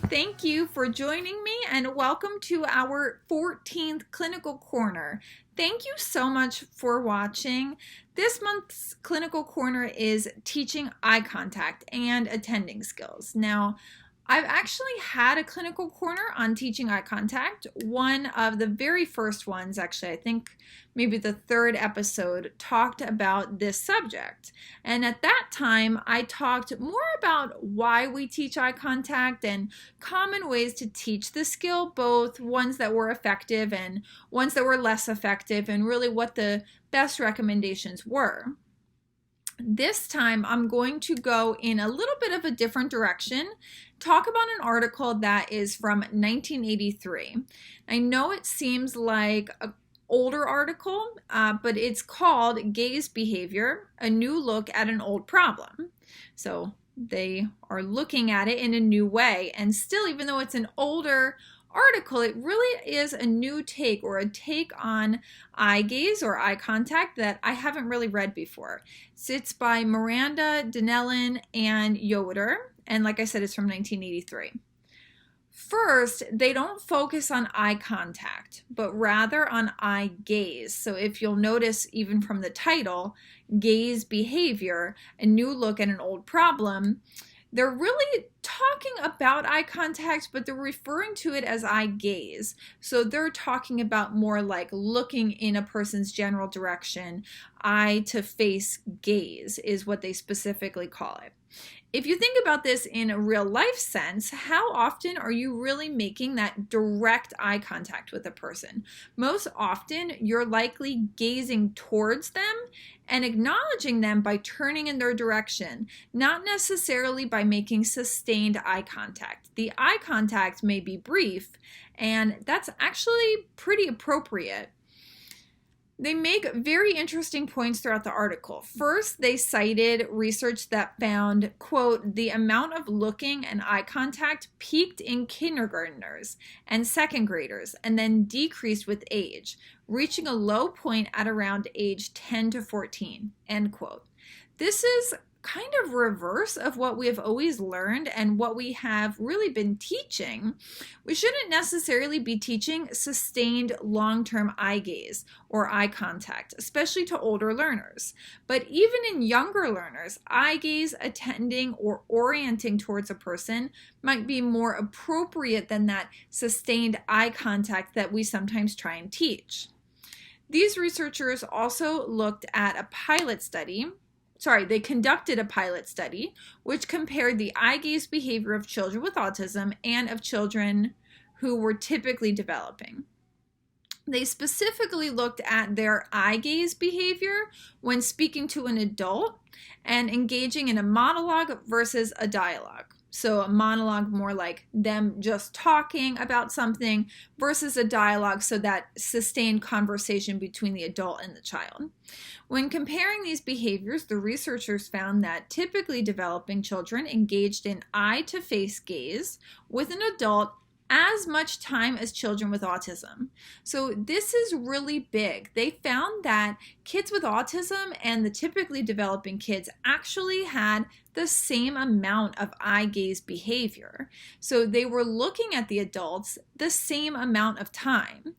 Thank you for joining me and welcome to our 14th Clinical Corner. Thank you so much for watching. This month's Clinical Corner is teaching eye contact and attending skills. Now, I've actually had a Clinical Corner on teaching eye contact. One of the very first ones, actually, I think maybe the third episode, talked about this subject. And at that time, I talked more about why we teach eye contact and common ways to teach the skill, both ones that were effective and ones that were less effective, and really what the best recommendations were. This time, I'm going to go in a little bit of a different direction, talk about an article that is from 1983. I know it seems like an older article, but it's called Gaze Behavior, A New Look at an Old Problem. So they are looking at it in a new way, and still, even though it's an older article, it really is a new take or a take on eye gaze or eye contact that I haven't really read before. It's by Miranda, Donnellan, and Yoder, and like I said, it's from 1983. First, they don't focus on eye contact, but rather on eye gaze. So if you'll notice, even from the title, Gaze Behavior, A New Look at an Old Problem, they're really talking about eye contact, but they're referring to it as eye gaze. So they're talking about more like looking in a person's general direction. Eye to face gaze is what they specifically call it. If you think about this in a real life sense, how often are you really making that direct eye contact with a person? Most often, you're likely gazing towards them and acknowledging them by turning in their direction, not necessarily by making sustained eye contact. The eye contact may be brief, and that's actually pretty appropriate. They make very interesting points throughout the article. First, they cited research that found, quote, the amount of looking and eye contact peaked in kindergartners and second graders and then decreased with age, reaching a low point at around age 10 to 14, end quote. This is kind of reverse of what we have always learned and what we have really been teaching. We shouldn't necessarily be teaching sustained long-term eye gaze or eye contact, especially to older learners. But even in younger learners, eye gaze, attending, or orienting towards a person might be more appropriate than that sustained eye contact that we sometimes try and teach. These researchers also looked at a pilot study. They conducted a pilot study which compared the eye gaze behavior of children with autism and of children who were typically developing. They specifically looked at their eye gaze behavior when speaking to an adult and engaging in a monologue versus a dialogue. So a monologue more like them just talking about something versus a dialogue, so that sustained conversation between the adult and the child. When comparing these behaviors, the researchers found that typically developing children engaged in eye-to-face gaze with an adult as much time as children with autism. So this is really big. They found that kids with autism and the typically developing kids actually had the same amount of eye gaze behavior. So they were looking at the adults the same amount of time.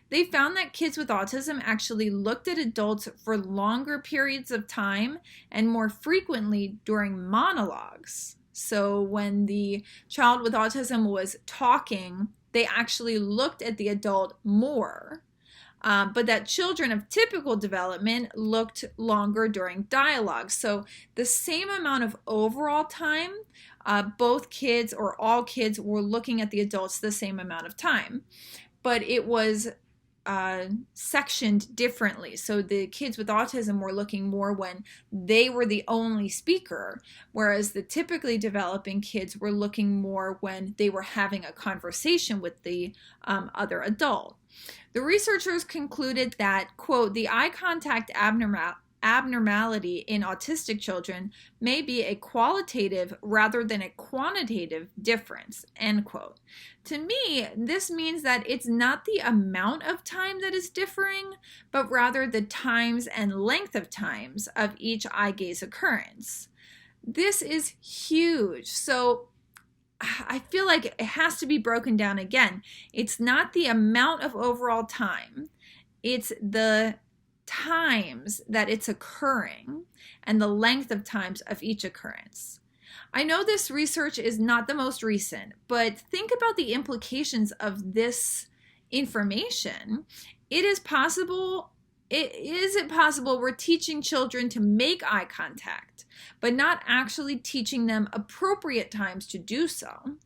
They found that kids with autism actually looked at adults for longer periods of time and more frequently during monologues. So when the child with autism was talking, they actually looked at the adult more. But that children of typical development looked longer during dialogue. So the same amount of overall time, both kids or all kids were looking at the adults the same amount of time. But it was sectioned differently. So the kids with autism were looking more when they were the only speaker, whereas the typically developing kids were looking more when they were having a conversation with the other adult. The researchers concluded that, quote, the eye contact abnormality in autistic children may be a qualitative rather than a quantitative difference, end quote. To me, this means that it's not the amount of time that is differing, but rather the times and length of times of each eye gaze occurrence. This is huge. So I feel like it has to be broken down again. It's not the amount of overall time, it's the times that it's occurring and the length of times of each occurrence. I know this research is not the most recent, but think about the implications of this information. Is it possible we're teaching children to make eye contact, but not actually teaching them appropriate times to do so?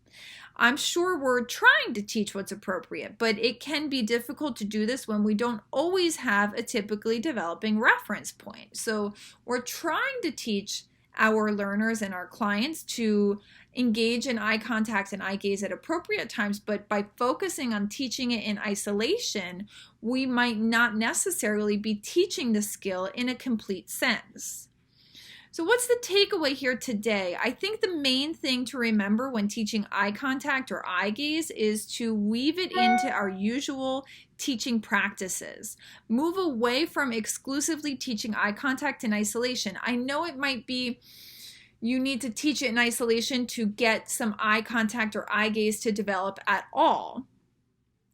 I'm sure we're trying to teach what's appropriate, but it can be difficult to do this when we don't always have a typically developing reference point. So we're trying to teach our learners and our clients to engage in eye contact and eye gaze at appropriate times, but by focusing on teaching it in isolation, we might not necessarily be teaching the skill in a complete sense. So what's the takeaway here today? I think the main thing to remember when teaching eye contact or eye gaze is to weave it into our usual teaching practices. Move away from exclusively teaching eye contact in isolation. I know it might be you need to teach it in isolation to get some eye contact or eye gaze to develop at all,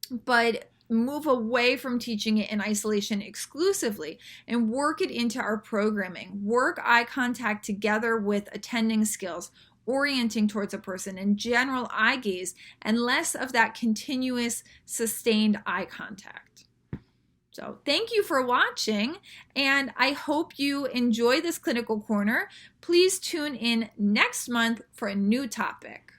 but move away from teaching it in isolation exclusively and work it into our programming. Work eye contact together with attending skills, orienting towards a person, and general eye gaze, and less of that continuous sustained eye contact. So thank you for watching, and I hope you enjoy this clinical corner. Please tune in next month for a new topic.